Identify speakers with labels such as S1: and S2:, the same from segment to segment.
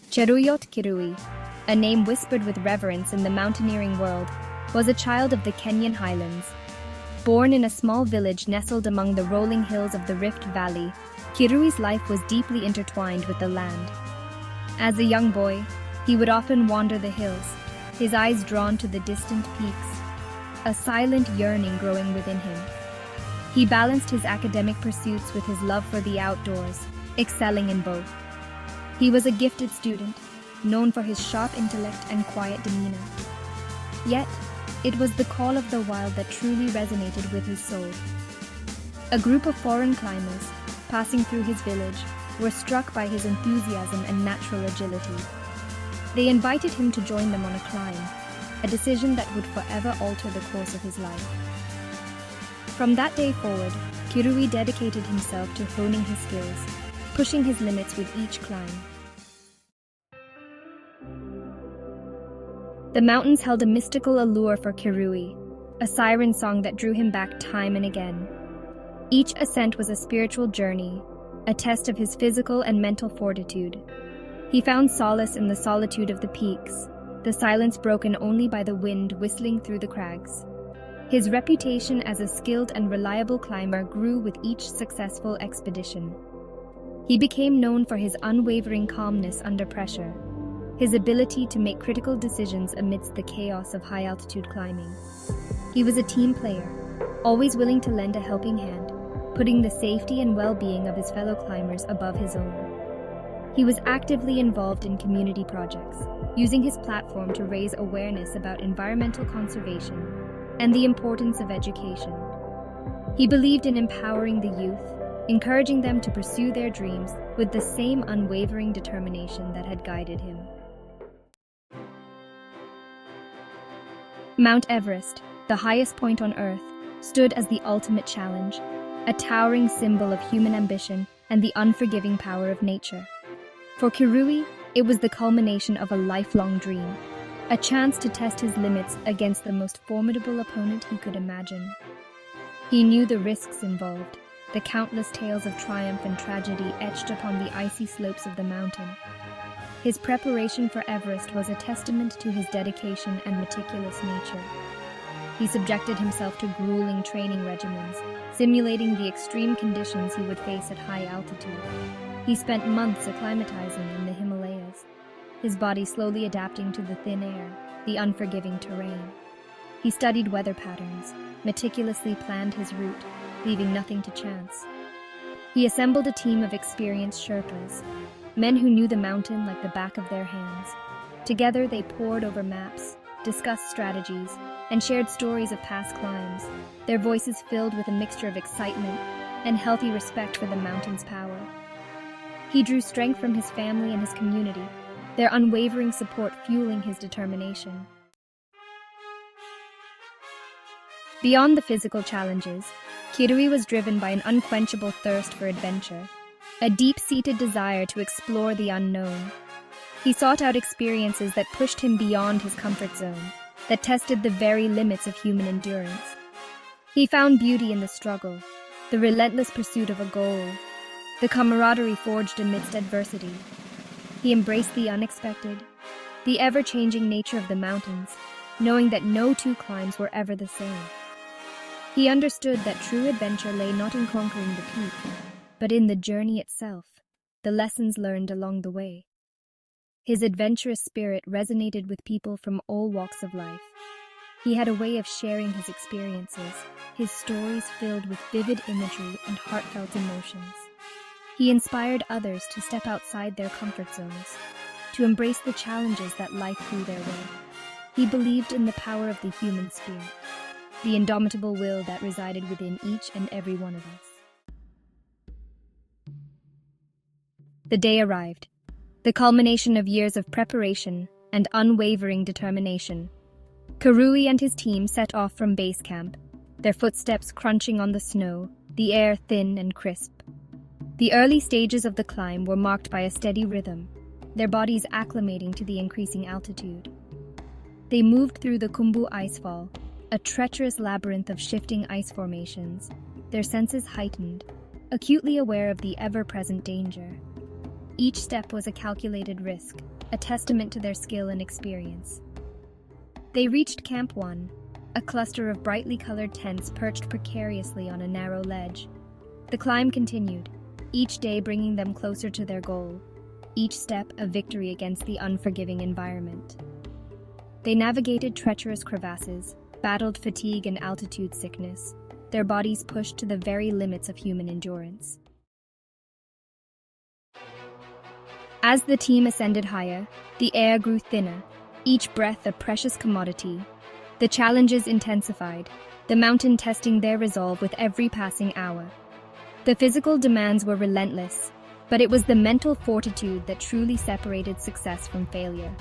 S1: Cheruiyot Kirui, a name whispered with reverence in the mountaineering world, was a child of the Kenyan highlands. Born in a small village nestled among the rolling hills of the Rift Valley, Kirui's life was deeply intertwined with the land. As a young boy, he would often wander the hills, his eyes drawn to the distant peaks, a silent yearning growing within him. He balanced his academic pursuits with his love for the outdoors, excelling in both. He was a gifted student, known for his sharp intellect and quiet demeanor. Yet, it was the call of the wild that truly resonated with his soul. A group of foreign climbers, passing through his village, were struck by his enthusiasm and natural agility. They invited him to join them on a climb, a decision that would forever alter the course of his life. From that day forward, Kirui dedicated himself to honing his skills, pushing his limits with each climb. The mountains held a mystical allure for Kirui, a siren song that drew him back time and again. Each ascent was a spiritual journey, a test of his physical and mental fortitude. He found solace in the solitude of the peaks, the silence broken only by the wind whistling through the crags. His reputation as a skilled and reliable climber grew with each successful expedition. He became known for his unwavering calmness under pressure, his ability to make critical decisions amidst the chaos of high-altitude climbing. He was a team player, always willing to lend a helping hand, putting the safety and well-being of his fellow climbers above his own. He was actively involved in community projects, using his platform to raise awareness about environmental conservation and the importance of education. He believed in empowering the youth, encouraging them to pursue their dreams with the same unwavering determination that had guided him. Mount Everest, the highest point on Earth, stood as the ultimate challenge, a towering symbol of human ambition and the unforgiving power of nature. For Kirui, it was the culmination of a lifelong dream, a chance to test his limits against the most formidable opponent he could imagine. He knew the risks involved, the countless tales of triumph and tragedy etched upon the icy slopes of the mountain. His preparation for Everest was a testament to his dedication and meticulous nature. He subjected himself to grueling training regimens, simulating the extreme conditions he would face at high altitude. He spent months acclimatizing in the Himalayas, his body slowly adapting to the thin air, the unforgiving terrain. He studied weather patterns, meticulously planned his route, leaving nothing to chance. He assembled a team of experienced Sherpas, men who knew the mountain like the back of their hands. Together they pored over maps, discussed strategies, and shared stories of past climbs, their voices filled with a mixture of excitement and healthy respect for the mountain's power. He drew strength from his family and his community, their unwavering support fueling his determination. Beyond the physical challenges, Kirui was driven by an unquenchable thirst for adventure, a deep-seated desire to explore the unknown. He sought out experiences that pushed him beyond his comfort zone, that tested the very limits of human endurance. He found beauty in the struggle, the relentless pursuit of a goal, the camaraderie forged amidst adversity. He embraced the unexpected, the ever-changing nature of the mountains, knowing that no two climbs were ever the same. He understood that true adventure lay not in conquering the peak, but in the journey itself, the lessons learned along the way. His adventurous spirit resonated with people from all walks of life. He had a way of sharing his experiences, his stories filled with vivid imagery and heartfelt emotions. He inspired others to step outside their comfort zones, to embrace the challenges that life threw their way. He believed in the power of the human spirit, the indomitable will that resided within each and every one of us. The day arrived, the culmination of years of preparation and unwavering determination. Kirui and his team set off from base camp, their footsteps crunching on the snow, the air thin and crisp. The early stages of the climb were marked by a steady rhythm, their bodies acclimating to the increasing altitude. They moved through the Khumbu icefall, a treacherous labyrinth of shifting ice formations, their senses heightened, acutely aware of the ever-present danger. Each step was a calculated risk, a testament to their skill and experience. They reached Camp 1, a cluster of brightly colored tents perched precariously on a narrow ledge. The climb continued, each day bringing them closer to their goal, each step a victory against the unforgiving environment. They navigated treacherous crevasses, battled fatigue and altitude sickness, their bodies pushed to the very limits of human endurance. As the team ascended higher, the air grew thinner, each breath a precious commodity. The challenges intensified, the mountain testing their resolve with every passing hour. The physical demands were relentless, but it was the mental fortitude that truly separated success from failure.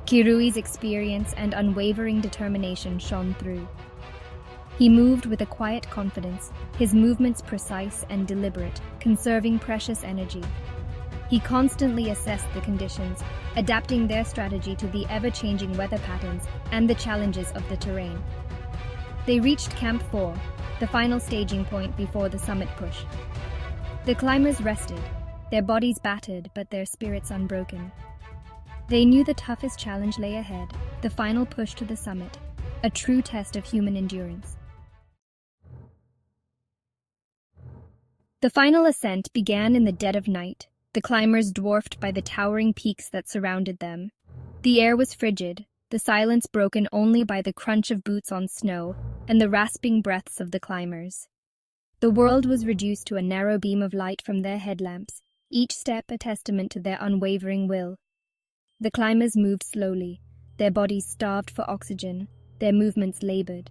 S1: Kirui's experience and unwavering determination shone through. He moved with a quiet confidence, his movements precise and deliberate, conserving precious energy. He constantly assessed the conditions, adapting their strategy to the ever-changing weather patterns and the challenges of the terrain. They reached Camp 4, the final staging point before the summit push. The climbers rested, their bodies battered but their spirits unbroken. They knew the toughest challenge lay ahead, the final push to the summit, a true test of human endurance. The final ascent began in the dead of night, the climbers dwarfed by the towering peaks that surrounded them. The air was frigid, the silence broken only by the crunch of boots on snow and the rasping breaths of the climbers. The world was reduced to a narrow beam of light from their headlamps, each step a testament to their unwavering will. The climbers moved slowly, their bodies starved for oxygen, their movements labored.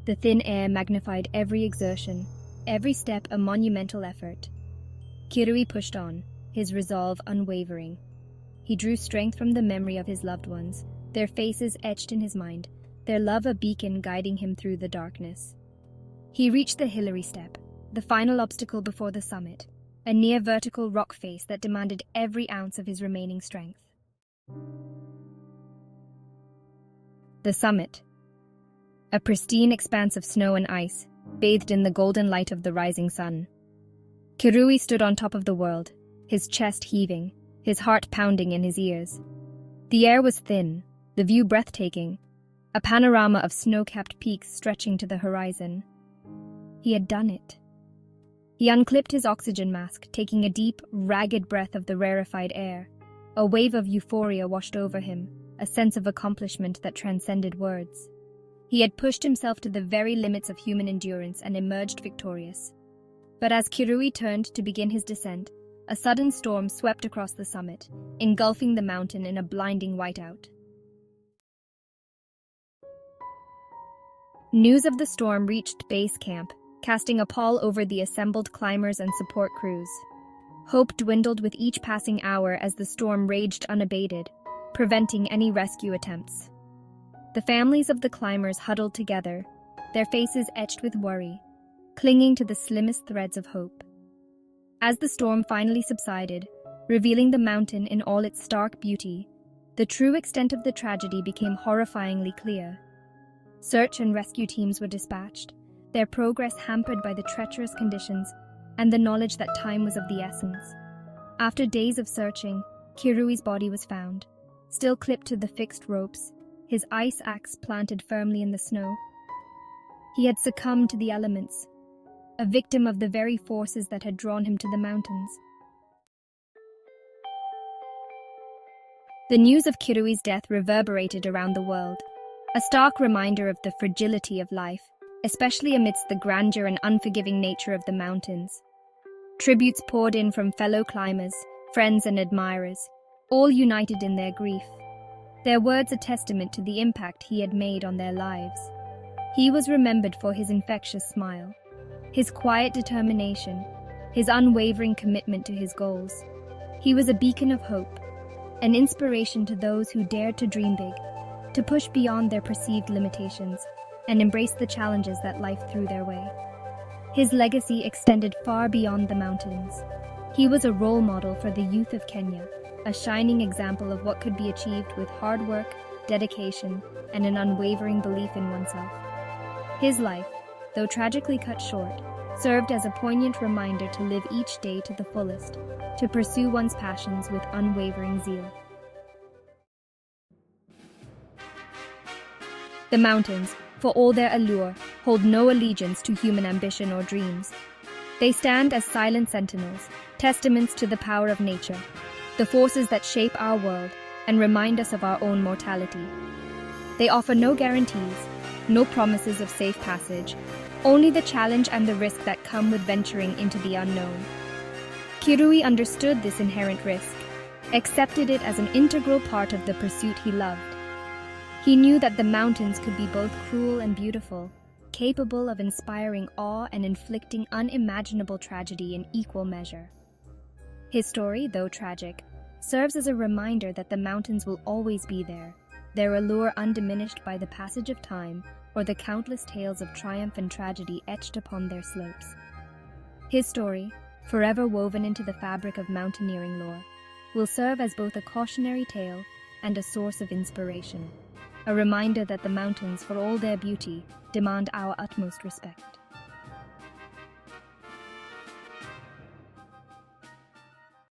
S1: The thin air magnified every exertion, every step a monumental effort. Kirui pushed on, his resolve unwavering. He drew strength from the memory of his loved ones, their faces etched in his mind, their love a beacon guiding him through the darkness. He reached the Hillary Step, the final obstacle before the summit, a near vertical rock face that demanded every ounce of his remaining strength. The summit. A pristine expanse of snow and ice, bathed in the golden light of the rising sun. Kirui stood on top of the world, his chest heaving, his heart pounding in his ears. The air was thin, the view breathtaking, a panorama of snow-capped peaks stretching to the horizon. He had done it. He unclipped his oxygen mask, taking a deep, ragged breath of the rarefied air. A wave of euphoria washed over him, a sense of accomplishment that transcended words. He had pushed himself to the very limits of human endurance and emerged victorious. But as Kirui turned to begin his descent, a sudden storm swept across the summit, engulfing the mountain in a blinding whiteout. News of the storm reached base camp, casting a pall over the assembled climbers and support crews. Hope dwindled with each passing hour as the storm raged unabated, preventing any rescue attempts. The families of the climbers huddled together, their faces etched with worry, clinging to the slimmest threads of hope. As the storm finally subsided, revealing the mountain in all its stark beauty, the true extent of the tragedy became horrifyingly clear. Search and rescue teams were dispatched, their progress hampered by the treacherous conditions and the knowledge that time was of the essence. After days of searching, Kirui's body was found, still clipped to the fixed ropes, his ice axe planted firmly in the snow. He had succumbed to the elements, a victim of the very forces that had drawn him to the mountains. The news of Kirui's death reverberated around the world, a stark reminder of the fragility of life, especially amidst the grandeur and unforgiving nature of the mountains. Tributes poured in from fellow climbers, friends and admirers, all united in their grief. Their words a testament to the impact he had made on their lives. He was remembered for his infectious smile, his quiet determination, his unwavering commitment to his goals. He was a beacon of hope, an inspiration to those who dared to dream big, to push beyond their perceived limitations, and embrace the challenges that life threw their way. His legacy extended far beyond the mountains. He was a role model for the youth of Kenya, a shining example of what could be achieved with hard work, dedication, and an unwavering belief in oneself. His life, though tragically cut short, served as a poignant reminder to live each day to the fullest, to pursue one's passions with unwavering zeal. The mountains, for all their allure, hold no allegiance to human ambition or dreams. They stand as silent sentinels, testaments to the power of nature, the forces that shape our world and remind us of our own mortality. They offer no guarantees, no promises of safe passage, only the challenge and the risk that come with venturing into the unknown. Kirui understood this inherent risk, accepted it as an integral part of the pursuit he loved. He knew that the mountains could be both cruel and beautiful, capable of inspiring awe and inflicting unimaginable tragedy in equal measure. His story, though tragic, serves as a reminder that the mountains will always be there, their allure undiminished by the passage of time or the countless tales of triumph and tragedy etched upon their slopes. His story, forever woven into the fabric of mountaineering lore, will serve as both a cautionary tale and a source of inspiration, a reminder that the mountains, for all their beauty, demand our utmost respect.